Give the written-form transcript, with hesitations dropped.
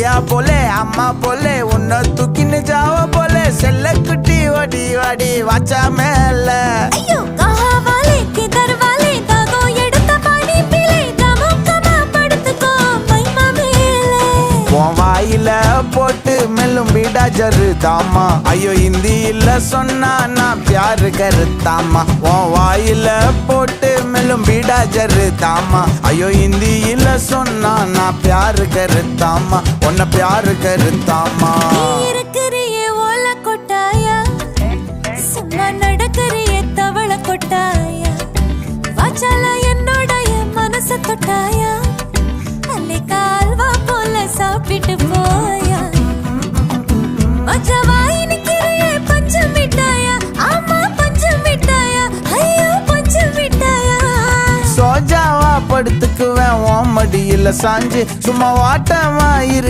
ஐயா போலே அம்மா போலே உன்னை தூக்கின்னு ஜாவ போலே செல்ல குட்டி ஓடி வாடி வாச்சா மேல ஐயோ கஹாவாலே கிதர்வாலே தாகோ எடுத்த பாடி பிளே தமுக்கமா படுத்துக்கோ மைமா மேலே உன் வாயில போட்டு மெல்லும் பீடா ஜரு தாமா ஐயோ ஹிந்தியில சொன்னா நான் பியாரு கருத்தாமா உன் வாயில போட்டு மெல்லும் பீடா ஜரு தாமா ஐயோ ஹிந்தியில சொன்னா நான் பியாரு கருத்தாமா உன்னை பியாரு கருத்தாமா இருக்கிறியே ஓல கொட்டாயா சும்மா நடக்கிறியே தவள கொட்டாயா வாச்சால என்னோடைய மனச தொட்டாயா அல்லே கால்வா போல சாப்பிட்டு போயா மச்சவாய் நிக்கிறியே பஞ்சம் மிட்டாயா ஆமா பஞ்சம் மிட்டாயா ஐயோ பஞ்சம் மிட்டாயா சோஜாவா படுத்துக்குவேன் உன் மடியில சாஞ்சு சும்மா வாட்டமா இரு